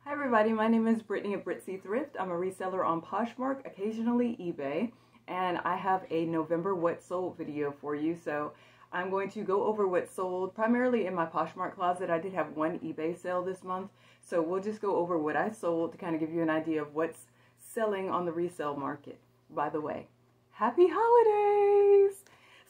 Hi everybody, my name is Brittany of Britzy Thrift. I'm a reseller on Poshmark, occasionally eBay, and I have a November what sold video for you. So I'm going to go over what sold primarily in my Poshmark closet. I did have one eBay sale this month, so we'll just go over what I sold to kind of give you an idea of what's selling on the resale market. By the way, happy holidays!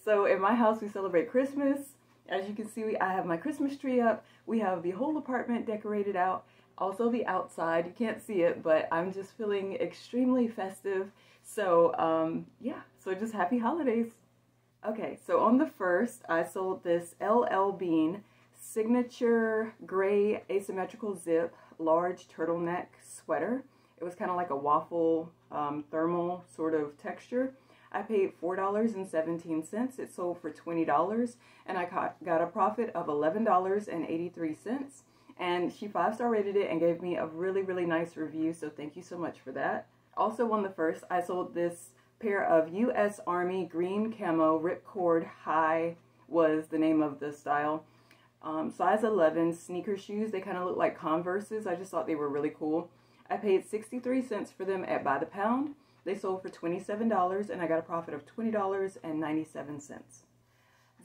So in my house we celebrate Christmas. As you can see, I have my Christmas tree up. We have the whole apartment decorated out. Also the outside, you can't see it, but I'm just feeling extremely festive. So yeah, so just happy holidays. Okay, so on the first, I sold this LL Bean signature gray asymmetrical zip large turtleneck sweater. It was kind of like a waffle thermal sort of texture. I paid $4.17. It sold for $20, and I got a profit of $11.83. And she 5-star rated it and gave me a really nice review, so thank you so much for that. Also on the first, I sold this pair of U.S. Army green camo ripcord high was the name of the style. Size 11 sneaker shoes. They kind of look like Converses. I just thought they were really cool. I paid 63 cents for them at by the pound. They sold for $27, and I got a profit of $20.97.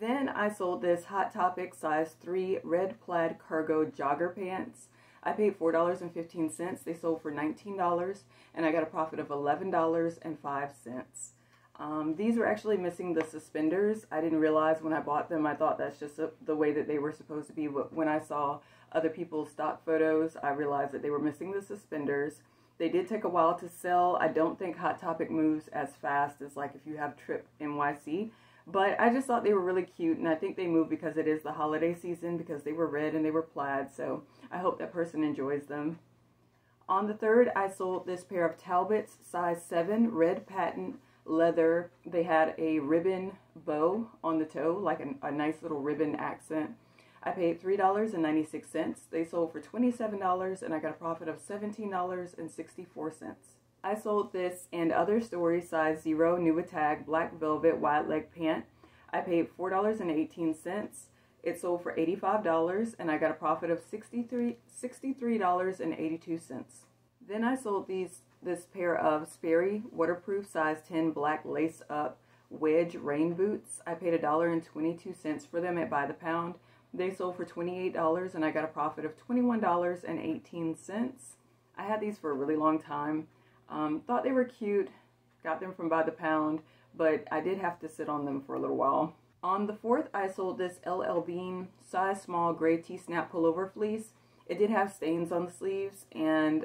Then I sold this Hot Topic size 3 red plaid cargo jogger pants. I paid $4.15. They sold for $19, and I got a profit of $11.05. These were actually missing the suspenders. I didn't realize when I bought them. I thought that's just the way that they were supposed to be. But when I saw other people's stock photos, I realized that they were missing the suspenders. They did take a while to sell. I don't think Hot Topic moves as fast as like if you have Trip NYC. But I just thought they were really cute, and I think they moved because it is the holiday season, because they were red and they were plaid, so I hope that person enjoys them. On the third, I sold this pair of Talbots, size 7, red patent leather. They had a ribbon bow on the toe, like a nice little ribbon accent. I paid $3.96. They sold for $27, and I got a profit of $17.64. I sold this and other stories size 0 new tag black velvet wide leg pant. I paid $4.18. It sold for $85, and I got a profit of $63.82. Then I sold this pair of Sperry waterproof size 10 black lace up wedge rain boots. I paid $1.22 for them at by the pound. They sold for $28, and I got a profit of $21.18. I had these for a really long time. Thought they were cute, got them from by the pound, but I did have to sit on them for a little while. On the fourth, I sold this LL Bean size small gray T-snap pullover fleece. It did have stains on the sleeves, and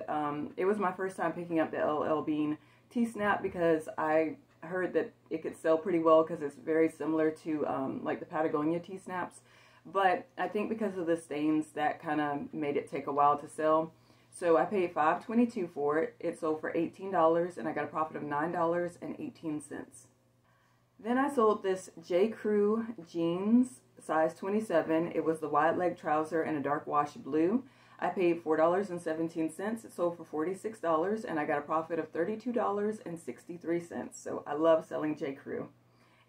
it was my first time picking up the LL Bean T-snap because I heard that it could sell pretty well because it's very similar to like the Patagonia T-snaps. But I think because of the stains, that kind of made it take a while to sell. So I paid $5.22 for it. It sold for $18, and I got a profit of $9.18. Then I sold this J. Crew jeans, size 27. It was the wide leg trouser in a dark wash blue. I paid $4.17. It sold for $46, and I got a profit of $32.63. So I love selling J. Crew.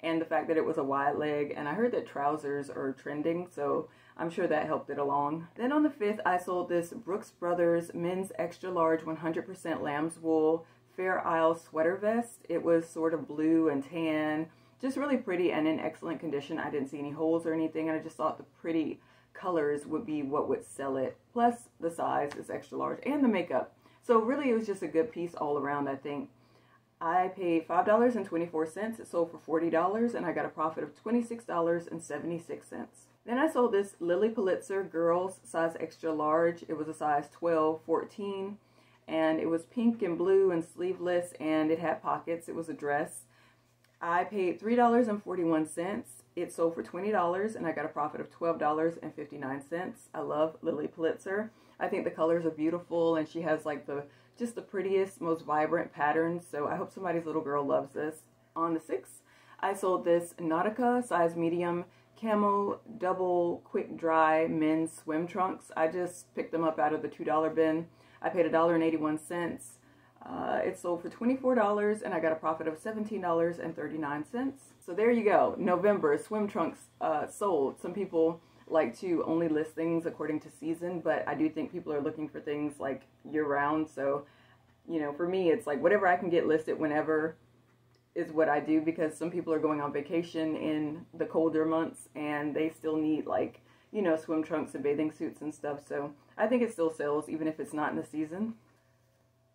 And the fact that it was a wide leg, and I heard that trousers are trending, so I'm sure that helped it along. Then on the 5th, I sold this Brooks Brothers men's extra large 100% lamb's wool Fair Isle sweater vest. It was sort of blue and tan, just really pretty and in excellent condition. I didn't see any holes or anything, and I just thought the pretty colors would be what would sell it. Plus the size is extra large and the makeup. So really it was just a good piece all around, I think. I paid $5.24. It sold for $40, and I got a profit of $26.76. Then I sold this Lily Pulitzer girls size extra large. It was a size 12, 14, and it was pink and blue and sleeveless, and it had pockets. It was a dress. I paid $3.41. It sold for $20, and I got a profit of $12.59. I love Lily Pulitzer. I think the colors are beautiful, and she has like just the prettiest, most vibrant patterns, so I hope somebody's little girl loves this. On the 6th, I sold this Nautica size medium camo double quick dry men's swim trunks. I just picked them up out of the $2 bin. I paid $1.81. It sold for $24, and I got a profit of $17.39. So there you go. November swim trunks sold. Some people like to only list things according to season, but I do think people are looking for things like year round. So, you know, for me, it's like whatever I can get listed whenever is what I do, because some people are going on vacation in the colder months and they still need, like, you know, swim trunks and bathing suits and stuff. So I think it still sells even if it's not in the season.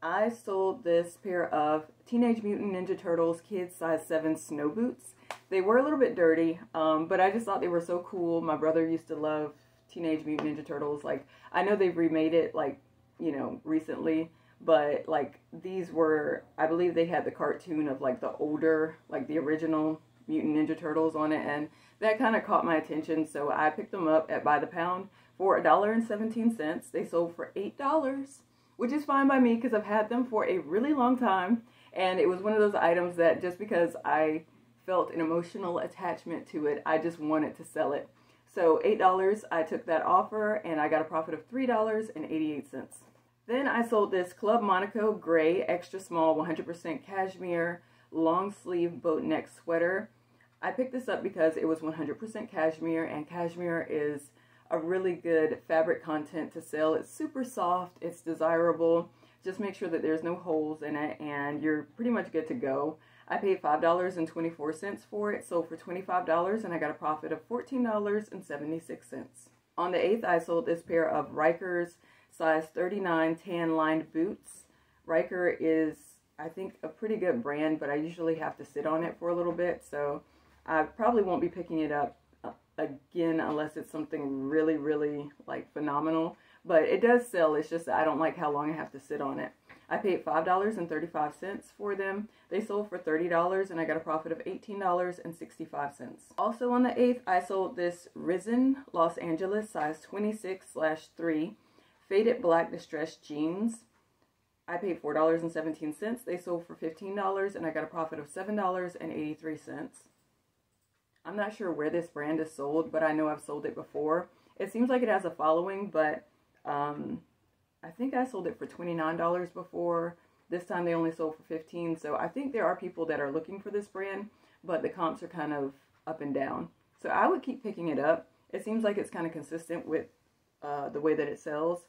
I sold this pair of Teenage Mutant Ninja Turtles kids size 7 snow boots. They were a little bit dirty, but I just thought they were so cool. My brother used to love Teenage Mutant Ninja Turtles. Like, I know they've remade it, like, you know, recently, but like these were, I believe they had the cartoon of like the older, like the original Mutant Ninja Turtles on it, and that kind of caught my attention, so I picked them up at by the pound for $1.17. They sold for $8, which is fine by me because I've had them for a really long time, and it was one of those items that just because I felt an emotional attachment to it, I just wanted to sell it. So $8, I took that offer, and I got a profit of $3.88. Then I sold this Club Monaco gray extra small 100% cashmere long sleeve boat neck sweater. I picked this up because it was 100% cashmere, and cashmere is a really good fabric content to sell. It's super soft, it's desirable. Just make sure that there's no holes in it and you're pretty much good to go. I paid $5.24 for it, sold for $25, and I got a profit of $14.76. On the 8th, I sold this pair of Rikers size 39 tan lined boots. Riker is, I think, a pretty good brand, but I usually have to sit on it for a little bit, so I probably won't be picking it up again unless it's something really, really like phenomenal. But it does sell, it's just that I don't like how long I have to sit on it. I paid $5.35 for them. They sold for $30, and I got a profit of $18.65. Also on the 8th, I sold this Risen Los Angeles size 26/3 faded black distressed jeans. I paid $4.17. They sold for $15, and I got a profit of $7.83. I'm not sure where this brand is sold, but I know I've sold it before. It seems like it has a following, but I think I sold it for $29 before. This time they only sold for $15. So I think there are people that are looking for this brand, but the comps are kind of up and down. So I would keep picking it up. It seems like it's kind of consistent with the way that it sells,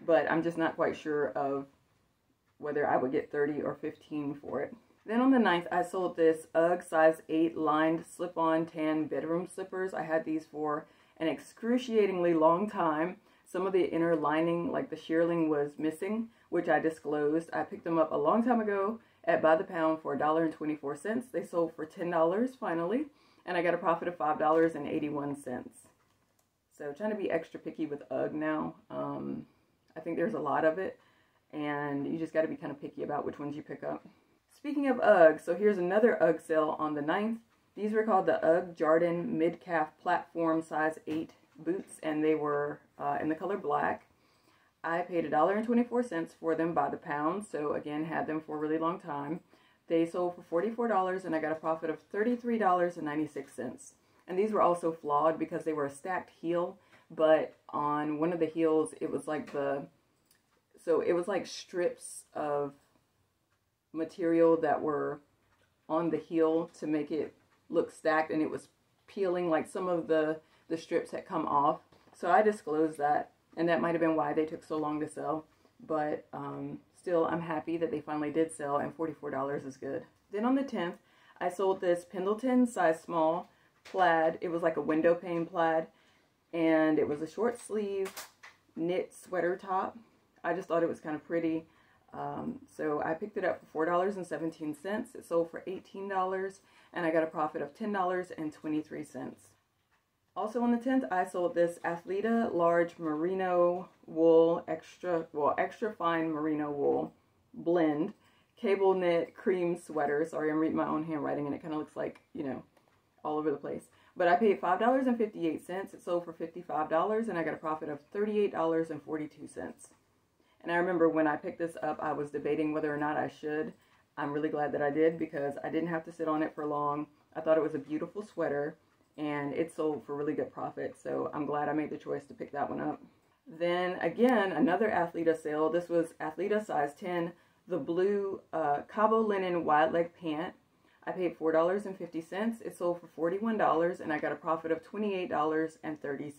but I'm just not quite sure of whether I would get 30 or 15 for it. Then on the 9th, I sold this UGG size 8 lined slip-on tan bedroom slippers. I had these for an excruciatingly long time. Some of the inner lining, like the shearling, was missing, which I disclosed. I picked them up a long time ago at by the pound for $1.24. They sold for $10 finally, and I got a profit of $5.81. So trying to be extra picky with UGG now. I think there's a lot of it, and you just got to be kind of picky about which ones you pick up. Speaking of UGG, so here's another UGG sale on the 9th. These were called the UGG Jardin Mid-Calf Platform size 8 boots, and they were in the color black. I paid $1.24 for them by the pound, so again, had them for a really long time. They sold for $44, and I got a profit of $33.96. And these were also flawed because they were a stacked heel, but on one of the heels, it was like it was like strips of material that were on the heel to make it look stacked, and it was peeling, like some of the strips had come off. So I disclosed that, and that might have been why they took so long to sell, but still I'm happy that they finally did sell, and $44 is good. Then on the 10th, I sold this Pendleton size small plaid. It was like a window pane plaid, and it was a short sleeve knit sweater top. I just thought it was kind of pretty. So I picked it up for $4.17. It sold for $18, and I got a profit of $10.23. Also on the 10th, I sold this Athleta large merino wool, extra fine merino wool blend cable knit cream sweater. Sorry, I'm reading my own handwriting, and it kind of looks like, you know, all over the place. But I paid $5.58. It sold for $55, and I got a profit of $38.42. And I remember when I picked this up, I was debating whether or not I should. I'm really glad that I did because I didn't have to sit on it for long. I thought it was a beautiful sweater, and it sold for really good profit. So I'm glad I made the choice to pick that one up. Then again, another Athleta sale. This was Athleta size 10, the blue Cabo linen wide leg pant. I paid $4.50. It sold for $41 and I got a profit of $28.30.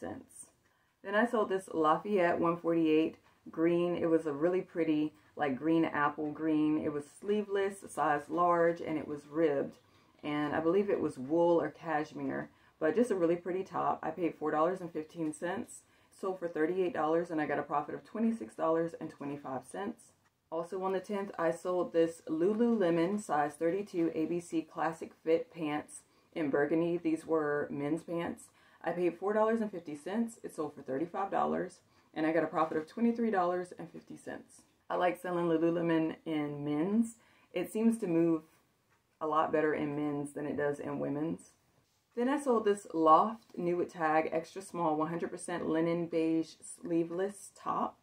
Then I sold this Lafayette 148 green. It was a really pretty like green apple green. It was sleeveless, size large, and it was ribbed. And I believe it was wool or cashmere, but just a really pretty top. I paid $4.15. Sold for $38 and I got a profit of $26.25. Also on the 10th, I sold this Lululemon size 32 ABC Classic Fit pants in burgundy. These were men's pants. I paid $4.50. It sold for $35 and I got a profit of $23.50. I like selling Lululemon in men's. It seems to move a lot better in men's than it does in women's. Then I sold this Loft New with Tag extra small 100% linen beige sleeveless top.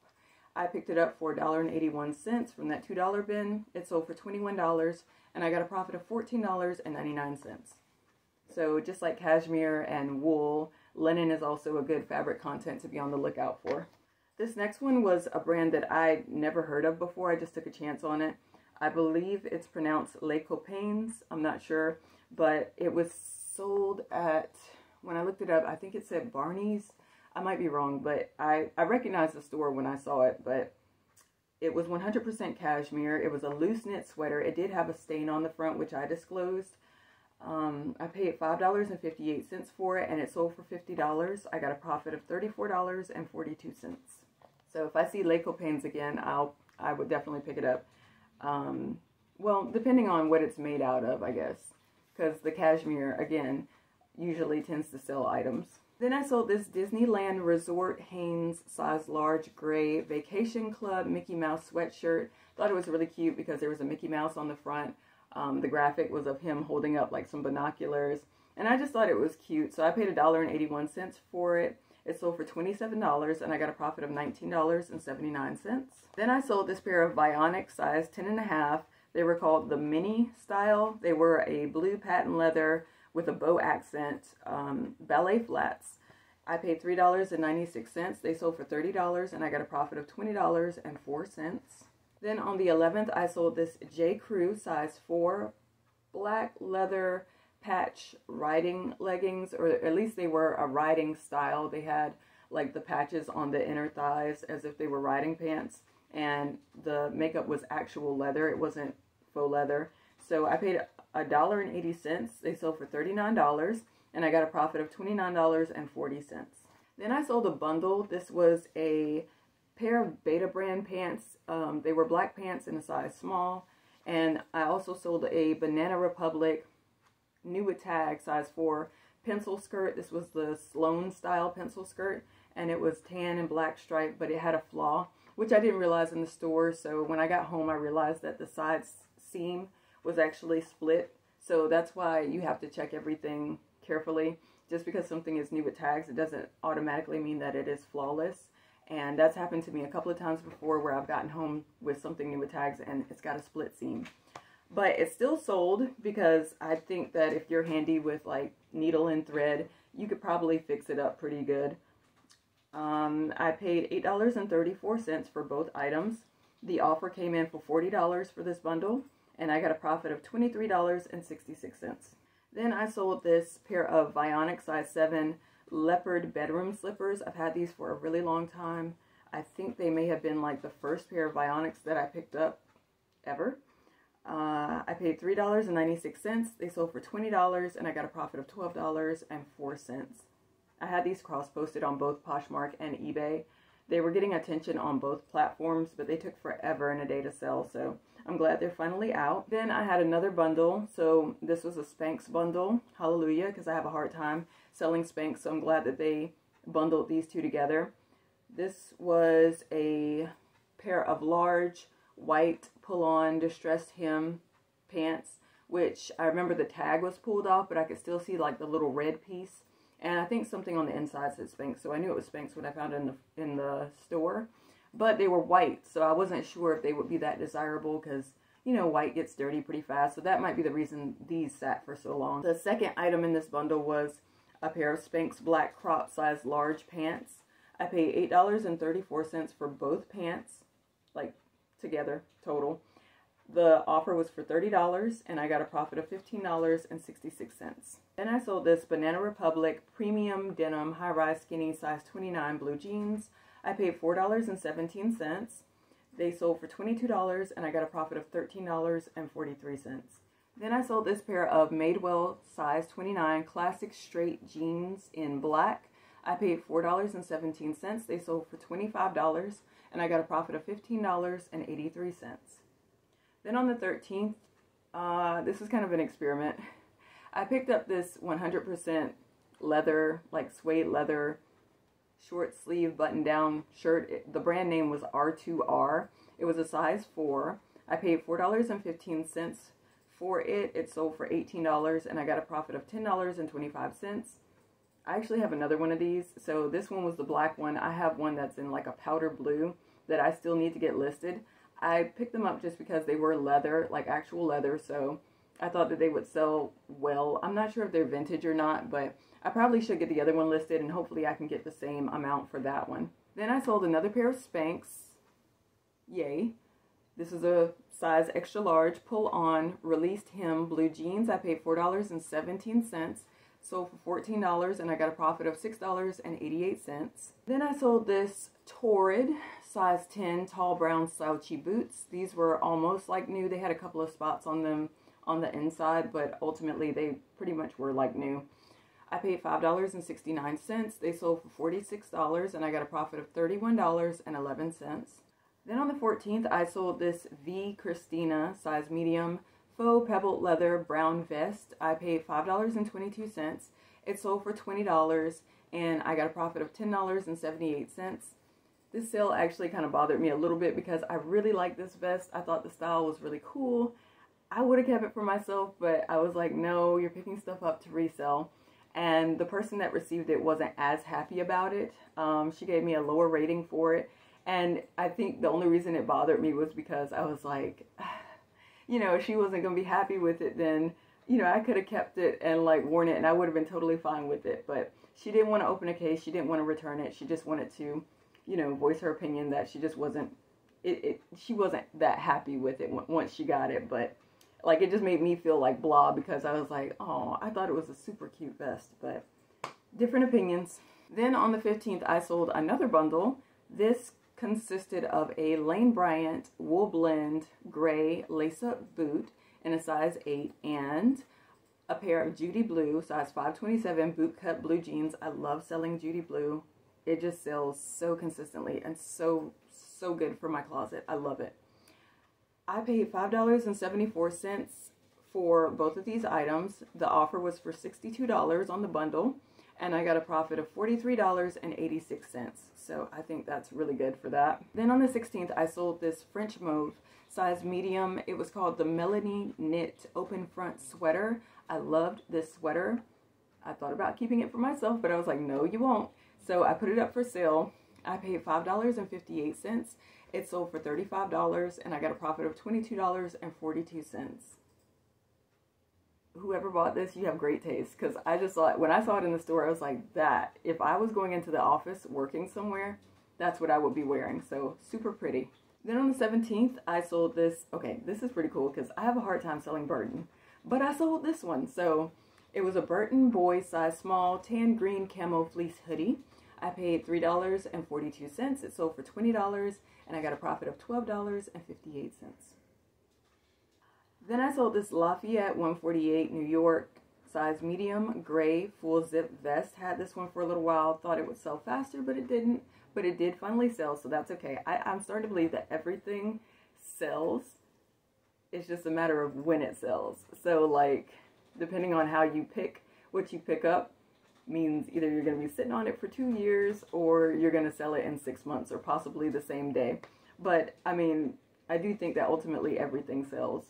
I picked it up for $1.81 from that $2 bin. It sold for $21 and I got a profit of $14.99. So just like cashmere and wool, linen is also a good fabric content to be on the lookout for. This next one was a brand that I never heard of before. I just took a chance on it. I believe it's pronounced Les Copains. I'm not sure, but it was sold at, when I looked it up, I think it said Barney's. I might be wrong, but I recognized the store when I saw it, but it was 100% cashmere. It was a loose knit sweater. It did have a stain on the front, which I disclosed. I paid $5.58 for it, and it sold for $50. I got a profit of $34.42. So if I see Les Copains again, I would definitely pick it up. Well, depending on what it's made out of, I guess. Because the cashmere, again, usually tends to sell items. Then I sold this Disneyland Resort Hanes size large gray Vacation Club Mickey Mouse sweatshirt. Thought it was really cute because there was a Mickey Mouse on the front. The graphic was of him holding up like some binoculars. And I just thought it was cute. So I paid $1.81 for it. It sold for $27 and I got a profit of $19.79. Then I sold this pair of Vionic size 10.5. They were called the mini style. They were a blue patent leather with a bow accent ballet flats. I paid $3.96. They sold for $30 and I got a profit of $20.04. Then on the 11th, I sold this J. Crew size 4 black leather patch riding leggings, or at least they were a riding style. They had like the patches on the inner thighs as if they were riding pants, and the makeup was actual leather. It wasn't faux leather. So I paid $1.80. They sold for $39 and I got a profit of $29.40. Then I sold a bundle. This was a pair of Beta brand pants. They were black pants in a size small, and I also sold a Banana Republic New with Tag size 4 pencil skirt. This was the Sloan style pencil skirt, and it was tan and black stripe, but it had a flaw, which I didn't realize in the store. So when I got home, I realized that the side seam was actually split. So that's why you have to check everything carefully. Just because something is new with tags, it doesn't automatically mean that it is flawless. And that's happened to me a couple of times before where I've gotten home with something new with tags and it's got a split seam. But it's still sold because I think that if you're handy with like needle and thread, you could probably fix it up pretty good. I paid $8.34 for both items. The offer came in for $40 for this bundle, and I got a profit of $23.66. Then I sold this pair of Vionic size 7 leopard bedroom slippers. I've had these for a really long time. I think they may have been like the first pair of Vionics that I picked up ever. I paid $3.96. They sold for $20 and I got a profit of $12.04. I had these cross-posted on both Poshmark and eBay. They were getting attention on both platforms, but they took forever and a day to sell, so I'm glad they're finally out. Then I had another bundle. So this was a Spanx bundle. Hallelujah, because I have a hard time selling Spanx, so I'm glad that they bundled these two together. This was a pair of large white pull-on distressed hem pants, which I remember the tag was pulled off, but I could still see like the little red piece. And I think something on the inside said Spanx, so I knew it was Spanx when I found it in the store. But they were white, so I wasn't sure if they would be that desirable because, you know, white gets dirty pretty fast. So that might be the reason these sat for so long. The second item in this bundle was a pair of Spanx black crop size large pants. I paid $8.34 for both pants, like together, total. The offer was for $30 and I got a profit of $15.66. Then I sold this Banana Republic premium denim high-rise skinny size 29 blue jeans. I paid $4.17. They sold for $22 and I got a profit of $13.43. Then I sold this pair of Madewell size 29 classic straight jeans in black. I paid $4.17. They sold for $25 and I got a profit of $15.83. Then on the 13th, this is kind of an experiment. I picked up this 100% leather, like suede leather, short sleeve button down shirt. The brand name was R2R. It was a size 4. I paid $4.15 for it. It sold for $18 and I got a profit of $10.25. I actually have another one of these. So this one was the black one. I have one that's in like a powder blue that I still need to get listed. I picked them up just because they were leather, like actual leather, so I thought that they would sell well. I'm not sure if they're vintage or not, but I probably should get the other one listed, and hopefully I can get the same amount for that one. Then I sold another pair of Spanx. Yay. This is a size extra large, pull-on, released hem blue jeans. I paid $4.17. Sold for $14 and I got a profit of $6.88. Then I sold this Torrid size 10 tall brown slouchy boots. These were almost like new. They had a couple of spots on them on the inside, but ultimately they pretty much were like new. I paid $5.69. They sold for $46 and I got a profit of $31.11. Then on the 14th, I sold this V Christina size medium faux pebbled leather brown vest. I paid $5.22. It sold for $20 and I got a profit of $10.78. This sale actually kind of bothered me a little bit because I really like this vest. I thought the style was really cool. I would have kept it for myself, but I was like, no, you're picking stuff up to resell. And the person that received it wasn't as happy about it. She gave me a lower rating for it. And I think the only reason it bothered me was because I was like, you know, if she wasn't going to be happy with it, then, you know, I could have kept it and like worn it and I would have been totally fine with it. But she didn't want to open a case. She didn't want to return it. She just wanted to, you know, voice her opinion that she just wasn't, she wasn't that happy with it once she got it. But like, it just made me feel like blah because I was like, oh, I thought it was a super cute vest, but different opinions. Then on the 15th, I sold another bundle. This consisted of a Lane Bryant wool blend gray lace-up boot in a size 8 and a pair of Judy Blue size 527 bootcut blue jeans. I love selling Judy Blue. It just sells so consistently and so good for my closet. I love it. I paid $5.74 for both of these items. The offer was for $62 on the bundle and I got a profit of $43.86. So I think that's really good for that. Then on the 16th, I sold this French mauve size medium. It was called the Melanie Knit open front sweater. I loved this sweater. I thought about keeping it for myself, but I was like, no, you won't. So I put it up for sale. I paid $5.58. It sold for $35 and I got a profit of $22.42. Whoever bought this, you have great taste, because I just saw it when I saw it in the store. I was like, that if I was going into the office working somewhere, that's what I would be wearing. So super pretty. Then on the 17th, I sold this. Okay, this is pretty cool because I have a hard time selling Burton, but I sold this one. So it was a Burton boy size small tan green camo fleece hoodie. I paid $3.42. It sold for $20 and I got a profit of $12.58. Then I sold this Lafayette 148 New York size medium gray full zip vest. Had this one for a little while. Thought it would sell faster, but it didn't. But it did finally sell, so that's okay. I'm starting to believe that everything sells. It's just a matter of when it sells. So like, depending on how you pick what you pick up, means either you're going to be sitting on it for 2 years or you're going to sell it in 6 months or possibly the same day. But I mean, I do think that ultimately everything sells.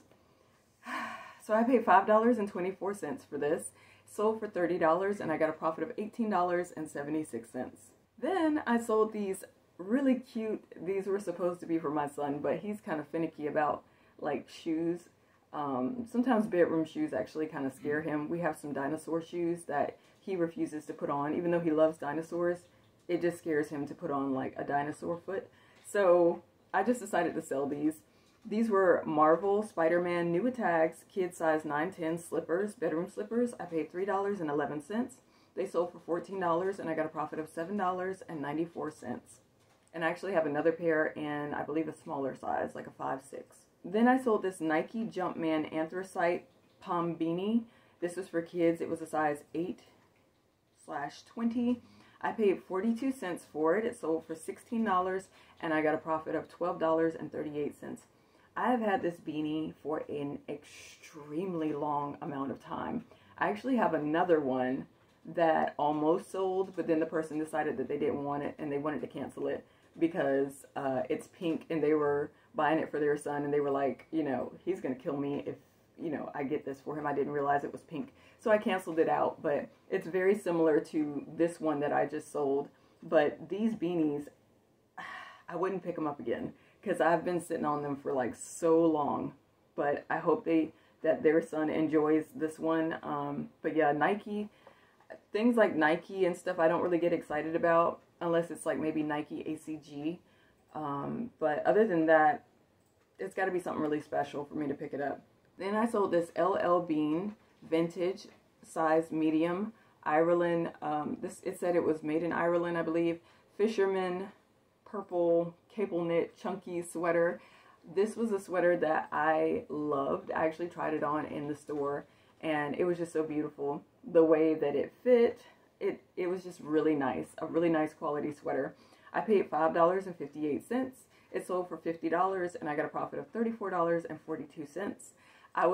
So I paid $5.24 for this, sold for $30, and I got a profit of $18.76. Then I sold these really cute, these were supposed to be for my son, but he's kind of finicky about like shoes. Sometimes bedroom shoes actually kind of scare him. We have some dinosaur shoes that he refuses to put on, even though he loves dinosaurs. It just scares him to put on like a dinosaur foot. So I just decided to sell these. These were Marvel Spider-Man New Tags kid size 9-10 slippers, bedroom slippers. I paid $3.11. They sold for $14 and I got a profit of $7.94. And I actually have another pair in, I believe, a smaller size, like a 5-6. Then I sold this Nike Jumpman Anthracite Palm Beanie. This was for kids. It was a size 8/20. I paid 42 cents for it. It sold for $16 and I got a profit of $12.38. I have had this beanie for an extremely long amount of time. I actually have another one that almost sold, but then the person decided that they didn't want it and they wanted to cancel it because it's pink and they were buying it for their son and they were like, you know, he's going to kill me if, you know, I get this for him. I didn't realize it was pink. So I canceled it out, but it's very similar to this one that I just sold. But these beanies, I wouldn't pick them up again because I've been sitting on them for like so long. But I hope that their son enjoys this one. But yeah, Nike, things like Nike and stuff I don't really get excited about unless it's like maybe Nike ACG. But other than that, it's got to be something really special for me to pick it up. Then I sold this LL Bean vintage size medium Ireland. It said it was made in Ireland, I believe. Fisherman purple cable knit chunky sweater. This was a sweater that I loved. I actually tried it on in the store and it was just so beautiful. The way that it fit, it was just really nice. A really nice quality sweater. I paid $5.58. It sold for $50 and I got a profit of $34.42. I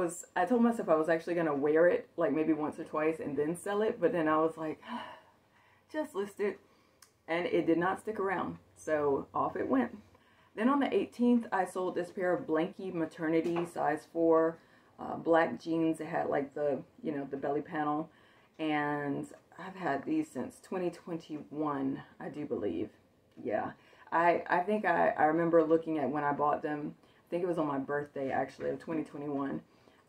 told myself I was actually going to wear it like maybe once or twice and then sell it, but then I was like, just list it, and it did not stick around, so off it went. Then on the 18th, I sold this pair of Blanky Maternity size 4 black jeans. It had like the, you know, the belly panel, and I've had these since 2021, I do believe. Yeah, I think I remember looking at when I bought them. I think it was on my birthday, actually, of 2021.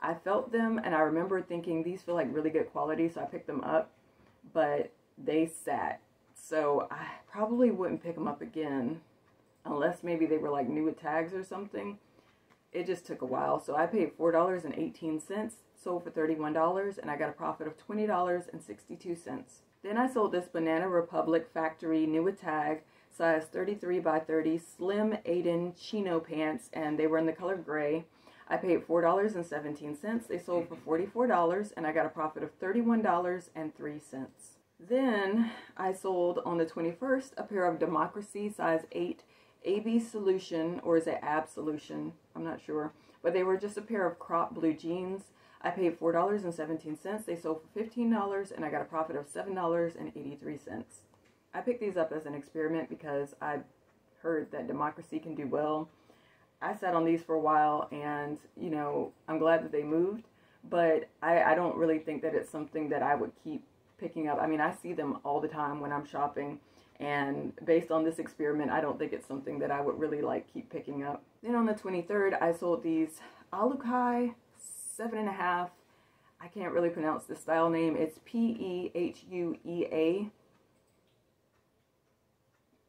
I felt them, and I remember thinking, these feel like really good quality, so I picked them up, but they sat. So I probably wouldn't pick them up again, unless maybe they were like new with tags or something. It just took a while. So I paid $4.18, sold for $31, and I got a profit of $20.62. Then I sold this Banana Republic Factory new with tag, size 33x30 slim Aiden chino pants, and they were in the color gray. I paid $4.17. They sold for $44 and I got a profit of $31.03. Then I sold on the 21st a pair of Democracy size 8 AB Solution, or is it Absolution? I'm not sure. But they were just a pair of crop blue jeans. I paid $4.17. They sold for $15 and I got a profit of $7.83. I picked these up as an experiment because I heard that Democracy can do well. I sat on these for a while and, you know, I'm glad that they moved, but I don't really think that it's something that I would keep picking up. I mean, I see them all the time when I'm shopping, and based on this experiment, I don't think it's something that I would really like keep picking up. Then on the 23rd, I sold these Alukai 7.5. I can't really pronounce the style name. It's Pehuea.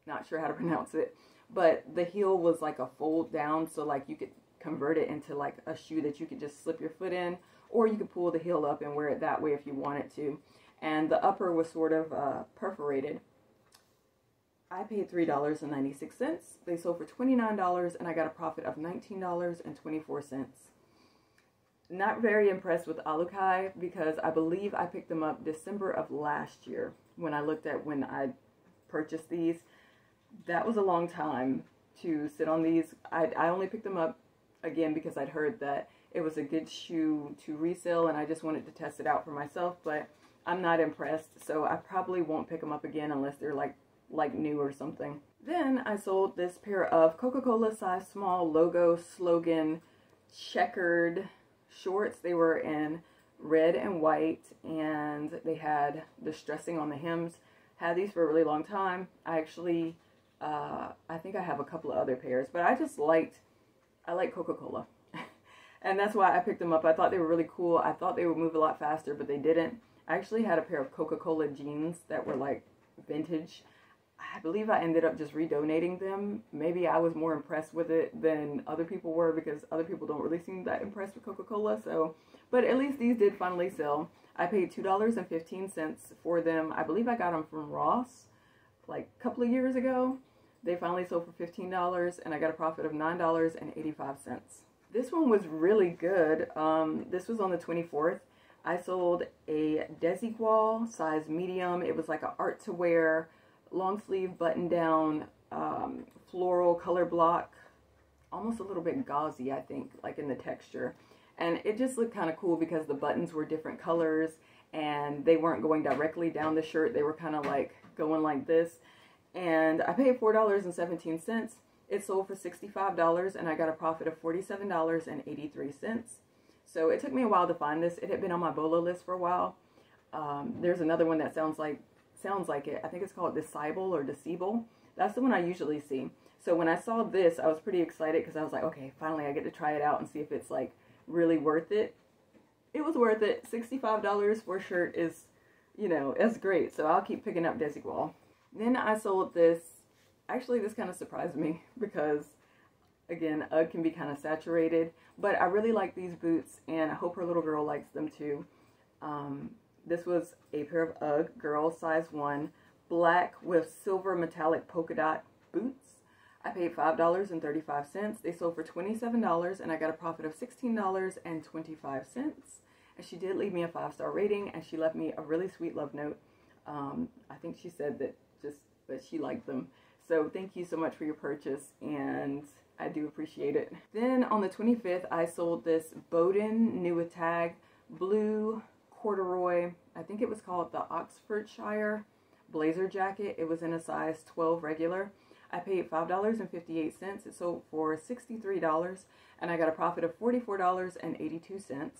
Not sure how to pronounce it, but the heel was like a fold down, so like you could convert it into like a shoe that you could just slip your foot in, or you could pull the heel up and wear it that way if you wanted to. And the upper was sort of perforated. I paid $3.96. They sold for $29 and I got a profit of $19.24. Not very impressed with Alukai because I believe I picked them up December of last year when I looked at when I purchased these. That was a long time to sit on these. I only picked them up again because I'd heard that it was a good shoe to resell and I just wanted to test it out for myself, but I'm not impressed, so I probably won't pick them up again unless they're like new or something. Then I sold this pair of Coca-Cola size small logo slogan checkered shorts. They were in red and white and they had distressing on the hems. Had these for a really long time. I actually I think I have a couple of other pairs, but I like Coca-Cola. And that's why I picked them up. I thought they were really cool. I thought they would move a lot faster, but they didn't. I actually had a pair of Coca-Cola jeans that were like vintage. I believe I ended up just redonating them. Maybe I was more impressed with it than other people were, because other people don't really seem that impressed with Coca-Cola. So, but at least these did finally sell. I paid $2.15 for them. I believe I got them from Ross like a couple of years ago. They finally sold for $15 and I got a profit of $9.85. This one was really good. This was on the 24th. I sold a Desigual size medium. It was like an art to wear, long sleeve button down, floral color block, almost a little bit gauzy, I think, like in the texture. And it just looked kind of cool because the buttons were different colors and they weren't going directly down the shirt. They were kind of like going like this. And I paid $4.17. It sold for $65 and I got a profit of $47.83. So it took me a while to find this. It had been on my BOLA list for a while. There's another one that sounds like it. I think it's called Decibel or Decibel. That's the one I usually see. So when I saw this, I was pretty excited because I was like, okay, finally I get to try it out and see if it's like really worth it. It was worth it. $65 for a shirt is, you know, that's great. So I'll keep picking up Desigual. Then I sold this. Actually, this kind of surprised me because, again, UGG can be kind of saturated. But I really like these boots, and I hope her little girl likes them too. This was a pair of UGG girl size 1, black with silver metallic polka dot boots. I paid $5.35. They sold for $27, and I got a profit of $16.25. And she did leave me a 5-star rating, and she left me a really sweet love note. I think she said that she liked them. So thank you so much for your purchase, and I do appreciate it. Then on the 25th, I sold this Bowden new with tag blue corduroy. I think it was called the Oxfordshire blazer jacket. It was in a size 12 regular. I paid $5.58. It sold for $63, and I got a profit of $44.82.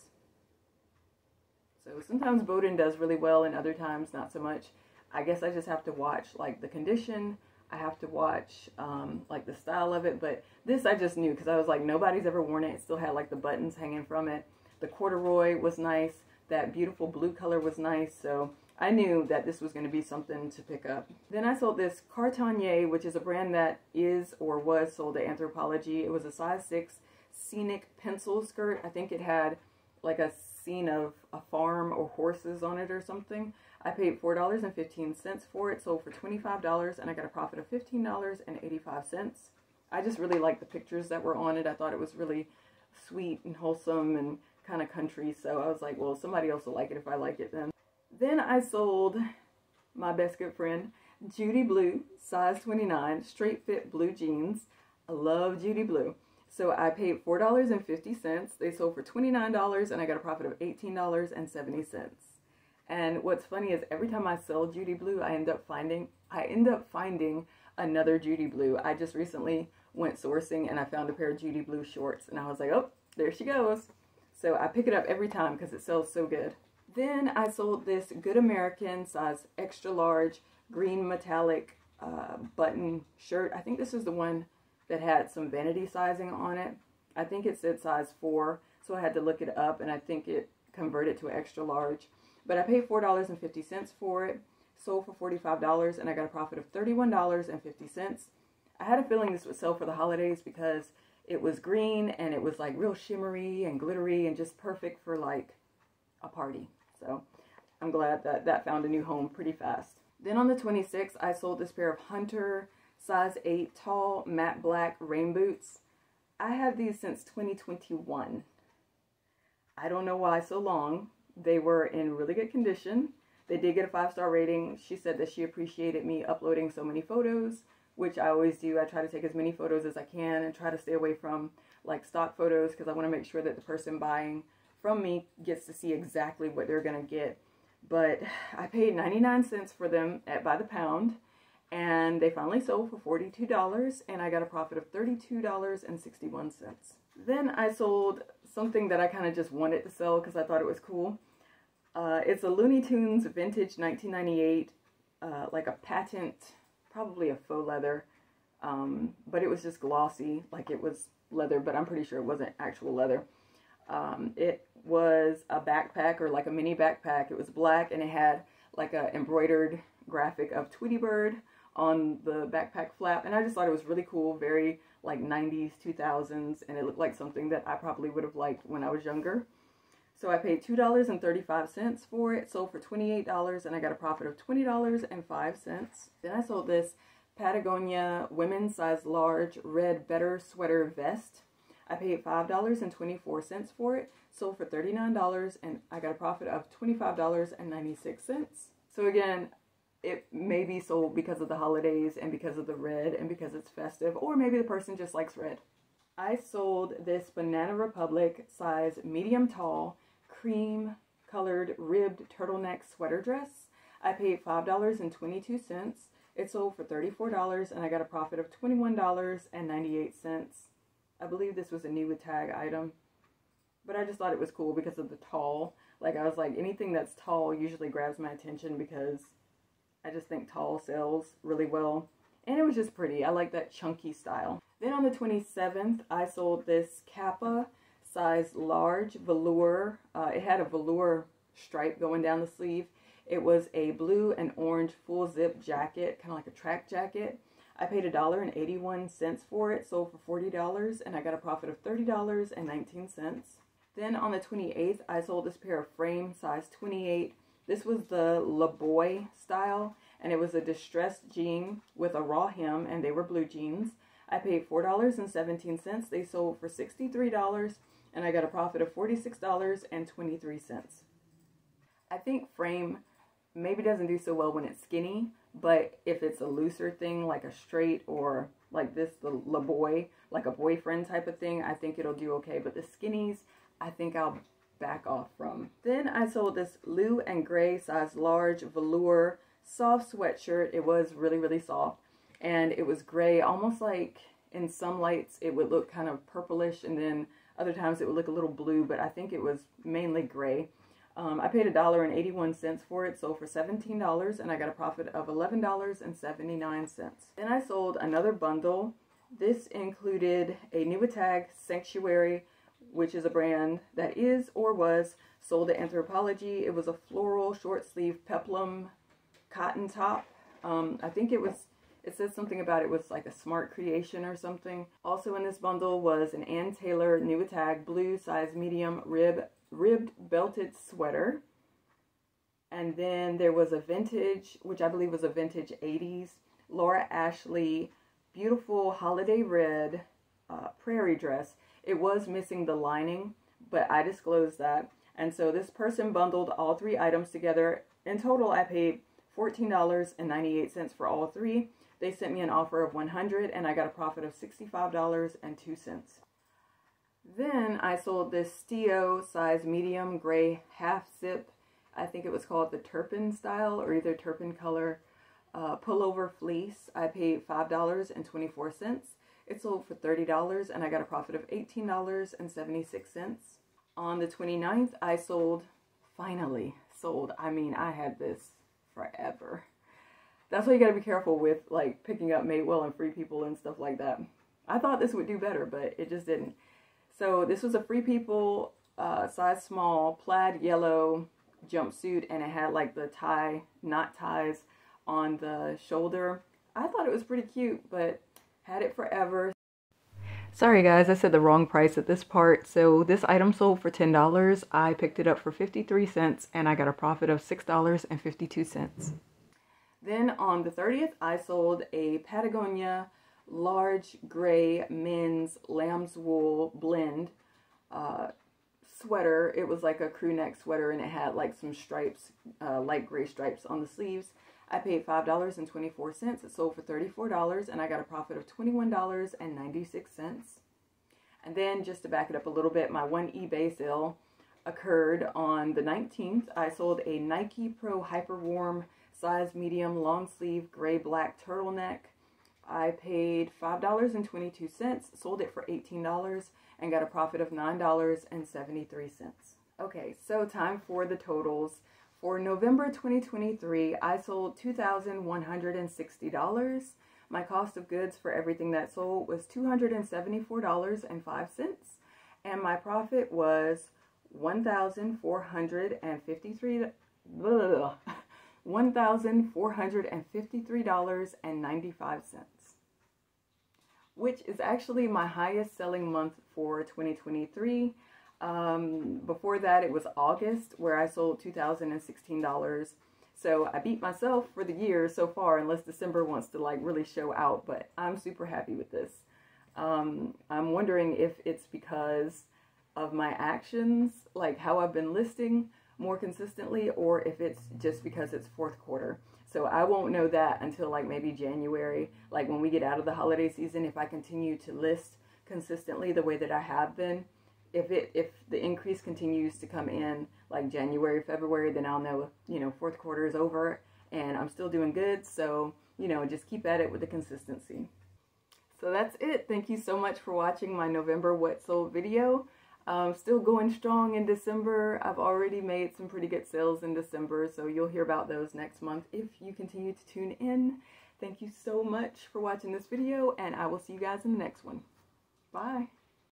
So sometimes Bowden does really well, and other times not so much. I guess I just have to watch like the condition. I have to watch like the style of it. But this I just knew because I was like, nobody's ever worn it. It still had like the buttons hanging from it. The corduroy was nice. That beautiful blue color was nice. So I knew that this was going to be something to pick up. Then I sold this Cartanier, which is a brand that is or was sold at Anthropologie. It was a size 6 scenic pencil skirt. I think it had like a scene of a farm or horses on it or something. I paid $4.15 for it, sold for $25, and I got a profit of $15.85. I just really liked the pictures that were on it. I thought it was really sweet and wholesome and kind of country, so I was like, well, somebody else will like it if I like it then. Then I sold my best good friend, Judy Blue, size 29, straight fit blue jeans. I love Judy Blue. So I paid $4.50. They sold for $29, and I got a profit of $18.70. And what's funny is every time I sell Judy Blue, I end up finding another Judy Blue. I just recently went sourcing and I found a pair of Judy Blue shorts, and I was like, oh, there she goes. So I pick it up every time because it sells so good. Then I sold this Good American size extra large green metallic button shirt. I think this is the one that had some vanity sizing on it. I think it said size 4, so I had to look it up, and I think it converted to extra large. But I paid $4.50 for it, sold for $45, and I got a profit of $31.50. I had a feeling this would sell for the holidays because it was green and it was like real shimmery and glittery and just perfect for like a party. So I'm glad that that found a new home pretty fast. Then on the 26th, I sold this pair of Hunter size 8 tall matte black rain boots. I had these since 2021. I don't know why so long. They were in really good condition. They did get a 5-star rating. She said that she appreciated me uploading so many photos, which I always do. I try to take as many photos as I can and try to stay away from like stock photos because I want to make sure that the person buying from me gets to see exactly what they're going to get. But I paid 99 cents for them by the pound, and they finally sold for $42, and I got a profit of $32.61. Then I sold something that I kind of just wanted to sell because I thought it was cool. It's a Looney Tunes vintage 1998, like a patent, probably a faux leather, but it was just glossy, like it was leather, but I'm pretty sure it wasn't actual leather. It was a backpack, or like a mini backpack. It was black, and it had like a embroidered graphic of Tweety Bird on the backpack flap, and I just thought it was really cool, very like 90s, 2000s, and it looked like something that I probably would have liked when I was younger. So I paid $2.35 for it, sold for $28, and I got a profit of $20.05. Then I sold this Patagonia women's size large red better sweater vest. I paid $5.24 for it, sold for $39, and I got a profit of $25.96. So again, it may be sold because of the holidays and because of the red and because it's festive, or maybe the person just likes red. I sold this Banana Republic size medium tall cream colored ribbed turtleneck sweater dress. I paid $5.22. It sold for $34, and I got a profit of $21.98. I believe this was a new with tag item, but I just thought it was cool because of the tall. Like, I was like, anything that's tall usually grabs my attention because I just think tall sells really well. And it was just pretty. I like that chunky style. Then on the 27th, I sold this Kappa size large velour. It had a velour stripe going down the sleeve. It was a blue and orange full zip jacket, kind of like a track jacket. I paid $1.81 for it, sold for $40, and I got a profit of $30.19. Then on the 28th, I sold this pair of frame size 28. This was the La Boy style, and it was a distressed jean with a raw hem, and they were blue jeans. I paid $4.17. They sold for $63, and I got a profit of $46.23. I think frame maybe doesn't do so well when it's skinny, but if it's a looser thing like a straight or like this, the La Boy, like a boyfriend type of thing, I think it'll do okay. But the skinnies, I think I'll back off from. Then I sold this blue and gray size large velour soft sweatshirt. It was really, really soft, and it was gray, almost like in some lights it would look kind of purplish, and then other times it would look a little blue, but I think it was mainly gray. I paid $1.81 for it, sold for $17, and I got a profit of $11.79. Then I sold another bundle. This included a new tag Sanctuary, which is a brand that is or was sold at Anthropologie. It was a floral short sleeve peplum cotton top. I think it says something about it was like a smart creation or something. Also in this bundle was an Ann Taylor new tag blue size medium ribbed belted sweater. And then there was a vintage, which I believe was a vintage 80s Laura Ashley beautiful holiday red prairie dress. It was missing the lining, but I disclosed that. And so this person bundled all three items together. In total, I paid $14.98 for all three. They sent me an offer of $100, and I got a profit of $65.02. Then I sold this Stio size medium gray half zip. I think it was called the Turpin style or either Turpin color pullover fleece. I paid $5.24. It sold for $30, and I got a profit of $18.76. On the 29th, I finally sold. I mean, I had this forever. That's why you gotta be careful with like picking up Madewell and Free People and stuff like that. I thought this would do better, but it just didn't. So this was a Free People size small plaid yellow jumpsuit, and it had like the knot ties on the shoulder. I thought it was pretty cute, but had it forever. Sorry guys, I said the wrong price at this part. So this item sold for $10. I picked it up for 53 cents, and I got a profit of $6.52. Then on the 30th, I sold a Patagonia large gray men's lamb's wool blend sweater. It was like a crew neck sweater, and it had like some stripes, light gray stripes on the sleeves. I paid $5.24. It sold for $34, and I got a profit of $21.96. And then just to back it up a little bit, my one eBay sale occurred on the 19th. I sold a Nike Pro Hyperwarm size medium long sleeve gray black turtleneck. I paid $5.22, sold it for $18, and got a profit of $9.73. Okay, so time for the totals. For November 2023, I sold $2,160. My cost of goods for everything that sold was $274.05, and my profit was $1,453. $1,453.95, which is actually my highest selling month for 2023. Before that, it was August, where I sold $2,016. So I beat myself for the year so far, unless December wants to like really show out, but I'm super happy with this. I'm wondering if it's because of my actions, like how I've been listing more consistently, or if it's just because it's fourth quarter. So I won't know that until like maybe January, like when we get out of the holiday season. If I continue to list consistently the way that I have been, if the increase continues to come in like January, February, then I'll know, you know, fourth quarter is over and I'm still doing good. So, you know, just keep at it with the consistency. So that's it. Thank you so much for watching my November what sold video. Still going strong in December. I've already made some pretty good sales in December, so you'll hear about those next month if you continue to tune in. Thank you so much for watching this video, and I will see you guys in the next one. Bye.